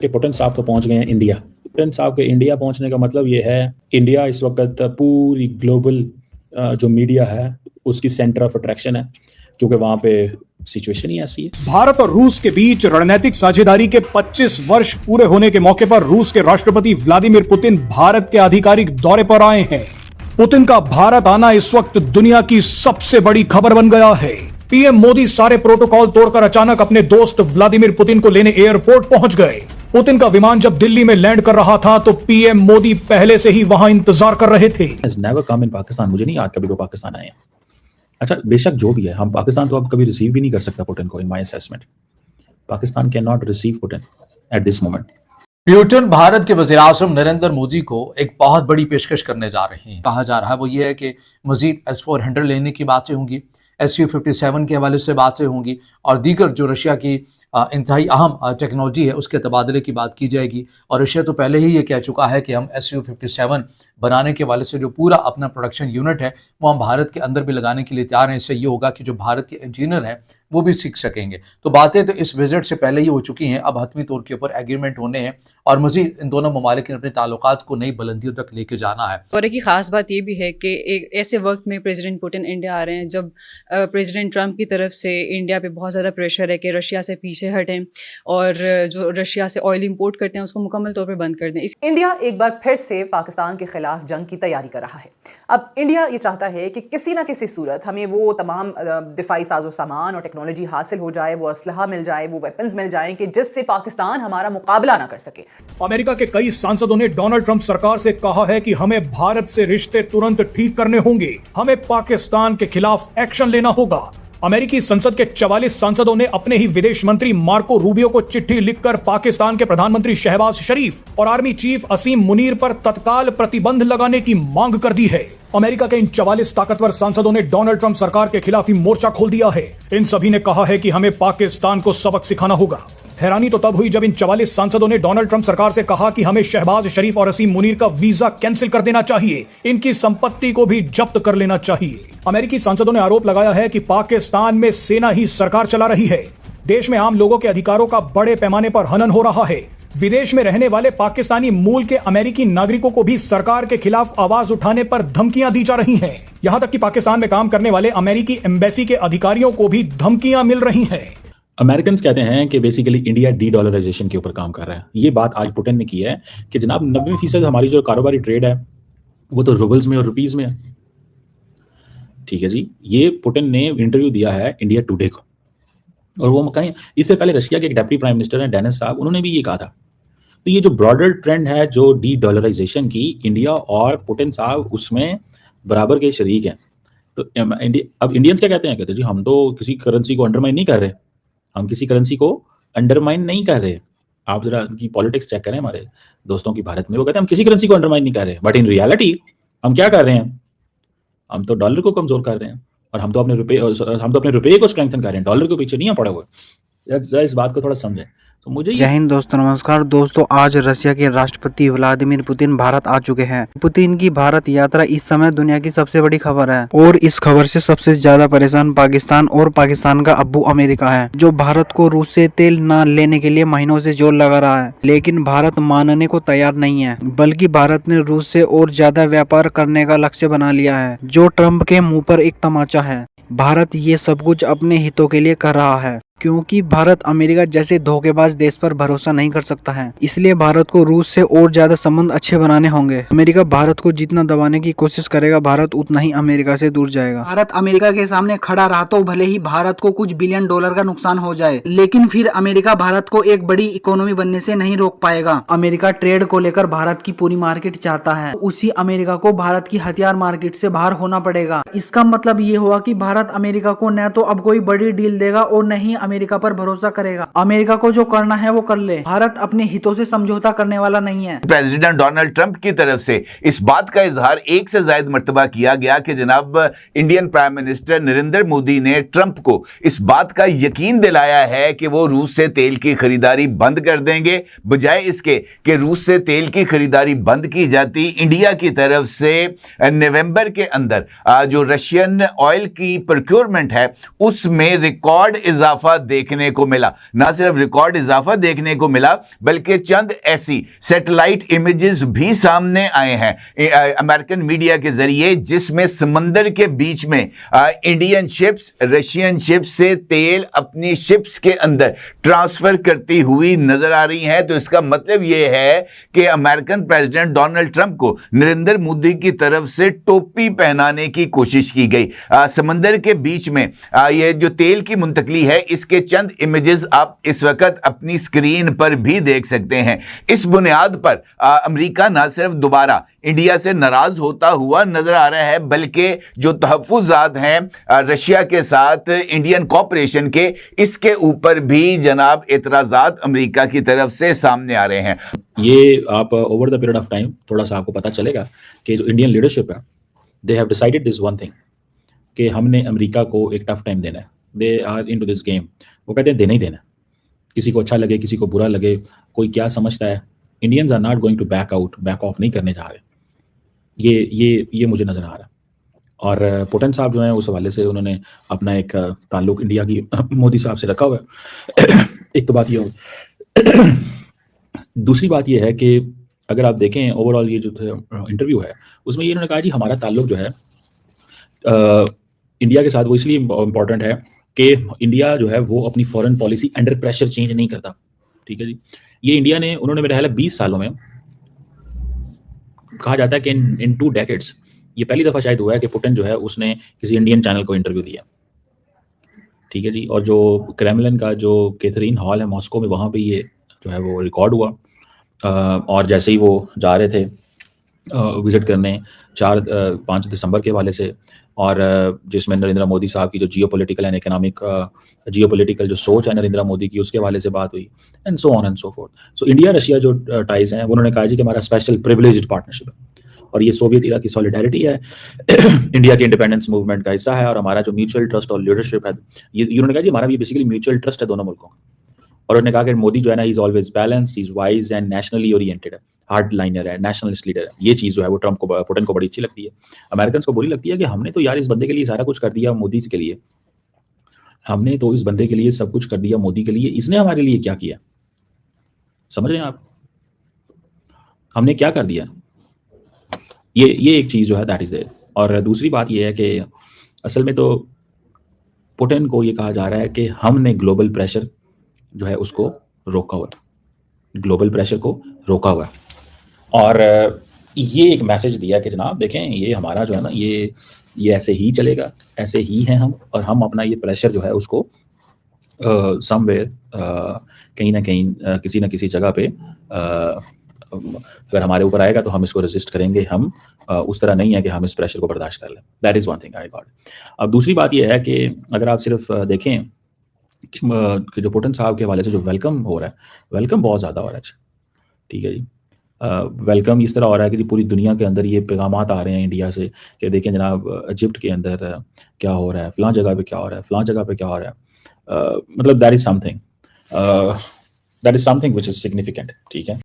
कि पुतिन साहब तो पहुंच गए हैं इंडिया। पुतिन साहब के इंडिया पहुंचने का मतलब ये है, इंडिया इस वक्त पूरी ग्लोबल जो मीडिया है उसकी सेंटर ऑफ अट्रैक्शन है, क्योंकि वहां पे सिचुएशन ही ऐसी है। भारत और रूस के बीच रणनीतिक साझेदारी के 25 वर्ष पूरे होने के मौके पर रूस के राष्ट्रपति व्लादिमीर पुतिन भारत के आधिकारिक दौरे पर आए हैं। पुतिन का भारत आना इस वक्त दुनिया की सबसे बड़ी खबर बन गया है। पीएम मोदी सारे प्रोटोकॉल तोड़कर अचानक अपने दोस्त व्लादिमीर पुतिन को लेने एयरपोर्ट पहुंच गए। पुतिन का विमान जब दिल्ली में लैंड कर रहा था तो पीएम मोदी पहले से ही वहां इंतजार कर रहे थे। नेवर कम इन पाकिस्तान, मुझे नहीं याद कभी वो पाकिस्तान आए हैं। अच्छा, बेशक जो भी है, हम पाकिस्तान तो अब कभी रिसीव भी नहीं कर सकता पुतिन को। In my assessment Pakistan can not receive Putin at this moment. Putin Bharat के वज़ीर-ए-आज़म नरेंद्र मोदी को एक बहुत बड़ी पेशकश करने जा रहे हैं। कहा जा रहा है वो ये है कि मजीद S-400 लेने की बातें होंगी, Su-57 के हवाले से बातें होंगी और दीगर जो रशिया की इंतहाई अहम टेक्नोलॉजी है उसके तबादले की बात की जाएगी। और रशिया तो पहले ही ये कह चुका है कि हम Su-57 बनाने के वाले से जो पूरा अपना प्रोडक्शन यूनिट है वो हम भारत के अंदर भी लगाने के लिए तैयार हैं। इससे ये होगा कि जो भारत के इंजीनियर हैं वो भी सीख सकेंगे। तो बातें तो इस विजिट से पहले ही हो चुकी हैं, अब हतमी तौर के ऊपर एग्रीमेंट होने हैं और मजीद इन दोनों ममालिक ने अपने ताल्लुकात को नई बुलंदियों तक लेके जाना है। और एक खास बात ये भी है कि एक ऐसे वक्त में प्रेसिडेंट पुतिन इंडिया आ रहे हैं जब प्रेसिडेंट ट्रंप की तरफ से इंडिया पे बहुत ज़्यादा प्रेशर है कि रशिया से पीछे हटें और जो रशिया से ऑयल इंपोर्ट करते हैं उसको मुकम्मल तौर पर बंद कर दें। इंडिया एक बार फिर से पाकिस्तान के खिलाफ जंग की तैयारी कर रहा है। अब इंडिया ये चाहता है कि किसी ना किसी सूरत हमें वो तमाम दिफाई साजो सामान और टेक्नोलॉजी हासिल हो जाए, वो असलहा मिल जाए, वो वेपन्स मिल जाएं कि जिससे पाकिस्तान हमारा मुकाबला ना कर सके। अमेरिका के कई सांसदों ने डोनाल्ड ट्रंप सरकार से कहा है कि हमें भारत से रिश्ते तुरंत ठीक करने होंगे, हमें पाकिस्तान के खिलाफ एक्शन लेना होगा। अमेरिकी संसद के 44 सांसदों ने अपने ही विदेश मंत्री मार्को रूबियो को चिट्ठी लिखकर पाकिस्तान के प्रधानमंत्री शहबाज शरीफ और आर्मी चीफ असीम मुनीर पर तत्काल प्रतिबंध लगाने की मांग कर दी है। अमेरिका के इन 44 ताकतवर सांसदों ने डोनाल्ड ट्रंप सरकार के खिलाफ ही मोर्चा खोल दिया है। इन सभी ने कहा है कि हमें पाकिस्तान को सबक सिखाना होगा। हैरानी तो तब हुई जब इन 44 सांसदों ने डोनाल्ड ट्रंप सरकार से कहा कि हमें शहबाज शरीफ और असीम मुनीर का वीजा कैंसिल कर देना चाहिए, इनकी संपत्ति को भी जब्त कर लेना चाहिए। अमेरिकी सांसदों ने आरोप लगाया है कि पाकिस्तान में सेना ही सरकार चला रही है, देश में आम लोगों के अधिकारों का बड़े पैमाने पर हनन हो रहा है। विदेश में रहने वाले पाकिस्तानी मूल के अमेरिकी नागरिकों को भी सरकार के खिलाफ आवाज उठाने पर धमकियां दी जा रही हैं। यहां तक कि पाकिस्तान में काम करने वाले अमेरिकी एम्बेसी के अधिकारियों को भी धमकियां मिल रही हैं। अमेरिकन कहते हैं कि बेसिकली इंडिया डी डॉलराइजेशन के ऊपर काम कर रहा है। ये बात आज पुतिन ने की है कि जनाब 90% हमारी जो कारोबारी ट्रेड है वो तो रूबल्स में और रुपीज में है। ठीक है जी, ये पुतिन ने इंटरव्यू दिया है इंडिया टुडे को, और वो कहीं इससे पहले रशिया के एक डेप्टी प्राइम मिनिस्टर हैं डेनिस साहब, उन्होंने भी ये कहा था। तो ये जो ब्रॉडर ट्रेंड है जो डी डॉलराइजेशन की, इंडिया और पुतिन साहब उसमें बराबर के शरीक हैं। तो अब इंडियंस क्या कहते हैं, कहते हैं जी हम तो किसी करेंसी को अंडरमाइन नहीं कर रहे, हम किसी करेंसी को अंडरमाइन नहीं कर रहे। आप जरा उनकी पॉलिटिक्स चेक करें हमारे दोस्तों की भारत में, वो कहते हैं हम किसी करेंसी को अंडरमाइन नहीं कर रहे, बट इन रियलिटी हम क्या कर रहे हैं, हम तो डॉलर को कमजोर कर रहे हैं और हम तो अपने रुपये को स्ट्रेंथन कर रहे हैं, डॉलर के पीछे नहीं पड़ा हुआ। इस बात को थोड़ा समझें। तो मुझे जय हिंद दोस्तों, नमस्कार दोस्तों। आज रशिया के राष्ट्रपति व्लादिमीर पुतिन भारत आ चुके हैं। पुतिन की भारत यात्रा इस समय दुनिया की सबसे बड़ी खबर है और इस खबर से सबसे ज्यादा परेशान पाकिस्तान और पाकिस्तान का अब्बू अमेरिका है, जो भारत को रूस से तेल न लेने के लिए महीनों से जोर लगा रहा है। लेकिन भारत मानने को तैयार नहीं है, बल्कि भारत ने रूस से और ज्यादा व्यापार करने का लक्ष्य बना लिया है, जो ट्रम्प के मुँह पर एक तमाचा है। भारत ये सब कुछ अपने हितों के लिए कर रहा है, क्योंकि भारत अमेरिका जैसे धोखेबाज देश पर भरोसा नहीं कर सकता है। इसलिए भारत को रूस से और ज्यादा संबंध अच्छे बनाने होंगे। अमेरिका भारत को जितना दबाने की कोशिश करेगा, भारत उतना ही अमेरिका से दूर जाएगा। भारत अमेरिका के सामने खड़ा रहा तो भले ही भारत को कुछ बिलियन डॉलर का नुकसान हो जाए, लेकिन फिर अमेरिका भारत को एक बड़ी इकोनॉमी बनने से नहीं रोक पाएगा। अमेरिका ट्रेड को लेकर भारत की पूरी मार्केट चाहता है, उसी अमेरिका को भारत की हथियार मार्केट से बाहर होना पड़ेगा। इसका मतलब ये हुआ कि भारत अमेरिका को न तो अब कोई बड़ी डील देगा और न ही अमेरिका पर भरोसा करेगा। अमेरिका को जो करना है वो कर ले, भारत अपने हितों से समझौता करने वाला नहीं है। प्रेसिडेंट डोनाल्ड ट्रंप की तरफ से इस बात का इजहार एक से ज्यादा मर्तबा किया गया कि जनाब Indian prime minister Narendra Modi ने ट्रंप को इस बात का यकीन दिलाया है कि वो रूस से तेल की खरीदारी बंद कर देंगे, बजाय इसके कि रूस से तेल की खरीदारी बंद की जाती, इंडिया की तरफ से नवंबर के अंदर जो रशियन ऑयल की प्रोक्योरमेंट है उसमें रिकॉर्ड इजाफा देखने को मिला। ना सिर्फ रिकॉर्ड इजाफा देखने को मिला बल्कि चंद ऐसी सैटेलाइट इमेजेस भी सामने आए हैं अमेरिकन मीडिया के जरिए जिसमें समंदर के बीच में इंडियन शिप्स रशियन शिप्स से तेल अपनी शिप्स के अंदर ट्रांसफर करती हुई नजर आ रही हैं। तो इसका मतलब यह है कि अमेरिकन प्रेसिडेंट डोनाल्ड ट्रंप को नरेंद्र मोदी की तरफ से टोपी पहनाने की कोशिश की गई। समंदर के बीच में ये जो तेल की मुंतकली है इसके चंद इमेजेस आप इस वक्त अपनी स्क्रीन पर भी देख सकते हैं। इस बुनियाद पर अमेरिका न सिर्फ दोबारा इंडिया से नाराज होता हुआ नजर आ रहा है बल्कि जो तहफ्फुज़ात हैं रशिया के साथ इंडियन कॉर्पोरेशन के, इसके ऊपर भी जनाब एतराज़ात अमेरिका की तरफ से सामने आ रहे हैं। ये आप over the period of time थोड़ा सा आपको पता चलेगा कि जो इंडियन लीडरशिप है they have decided this one thing कि हमने अमेरिका को एक टफ टाइम देना है। They are into this game. वो कहते हैं देना ही देना, किसी को अच्छा लगे किसी को बुरा लगे, कोई क्या समझता है। Indians are not going to back off नहीं करने जा रहे। ये मुझे नज़र आ रहा है। और पुतिन साहब जो हैं उस हवाले से उन्होंने अपना एक ताल्लुक इंडिया की मोदी साहब से रखा हुआ है। एक तो बात ये हो। दूसरी बात ये है कि अगर आप देखें ओवरऑल ये जो इंटरव्यू है उसमें ये इन्होंने कहा जी हमारा ताल्लुक जो है इंडिया के साथ वो इसलिए इम्पॉर्टेंट है कि इंडिया जो है वो अपनी foreign policy under pressure change नहीं करता। ठीक है जी। ये इंडिया ने उन्होंने मेरा ख्याल है 20 सालों में कहा जाता है कि इन 2 डेकेड्स ये पहली दफ़ा शायद हुआ है कि पुतिन जो है उसने किसी इंडियन चैनल को इंटरव्यू दिया। ठीक है जी। और जो क्रेमलिन का जो कैथरीन हॉल है मॉस्को में वहाँ पे ये जो है वो रिकॉर्ड हुआ। और जैसे ही वो जा रहे थे विजिट करने 5 दिसंबर के हवाले से, और जिसमें नरेंद्र मोदी साहब की जो जियोपॉलिटिकल एंड इकोनॉमिक जियोपॉलिटिकल जो सोच है नरेंद्र मोदी की उसके हवाले से बात हुई and so on and so fourth. So India Russia जो टाइज हैं उन्होंने कहा जी कि हमारा स्पेशल प्रिविलेज्ड पार्टनरशिप है और ये सोवियत इरा की सॉलिडारिटी है इंडिया के इंडिपेंडेंस मूवमेंट का हिस्सा है और हमारा जो म्यूचुअल ट्रस्ट और लीडरशिप है ये उन्होंने कहा जी हमारा भी बेसिकली म्यूचुअल ट्रस्ट है दोनों मुल्कों का। और उन्होंने कहा कि मोदी जो है ना is always balanced, is wise and nationally oriented है, हार्ड लाइनर है, नेशनलिस्ट लीडर है। ये चीज़ जो है वो ट्रंप को पुतिन को बड़ी अच्छी लगती है। अमेरिकन को बुरी लगती है कि हमने तो यार इस बंदे के लिए सारा कुछ कर दिया, मोदी के लिए हमने तो इस बंदे के लिए सब कुछ कर दिया, मोदी के लिए इसने हमारे लिए क्या किया। समझ रहे हैं आप, हमने क्या कर दिया। ये एक चीज़ जो है दैट इज देयर। और दूसरी बात ये है कि असल में तो पुतिन को ये कहा जा रहा है कि हमने ग्लोबल प्रेशर जो है उसको रोका हुआ है, ग्लोबल प्रेशर को रोका हुआ है। और ये एक मैसेज दिया कि जनाब देखें ये हमारा जो है ना ये ऐसे ही चलेगा, ऐसे ही हैं हम, और हम अपना ये प्रेशर जो है उसको समवेयर कहीं ना कहीं किसी न किसी जगह पे अगर हमारे ऊपर आएगा तो हम इसको रेजिस्ट करेंगे। हम उस तरह नहीं है कि हम इस प्रेशर को बर्दाश्त कर लें। That is one thing I got. अब दूसरी बात ये है कि अगर आप सिर्फ देखें कि जो पुतिन साहब के हवाले से जो वेलकम हो रहा है, वेलकम बहुत ज़्यादा हो रहा है। ठीक है जी। वेलकम इस तरह हो रहा है कि पूरी दुनिया के अंदर ये पैगामात आ रहे हैं इंडिया से कि देखें जनाब इजिप्ट के अंदर क्या हो रहा है, फ़लाँ जगह पे क्या हो रहा है, फ़लाँ जगह पे क्या हो रहा है। मतलब that is something which is significant. ठीक है।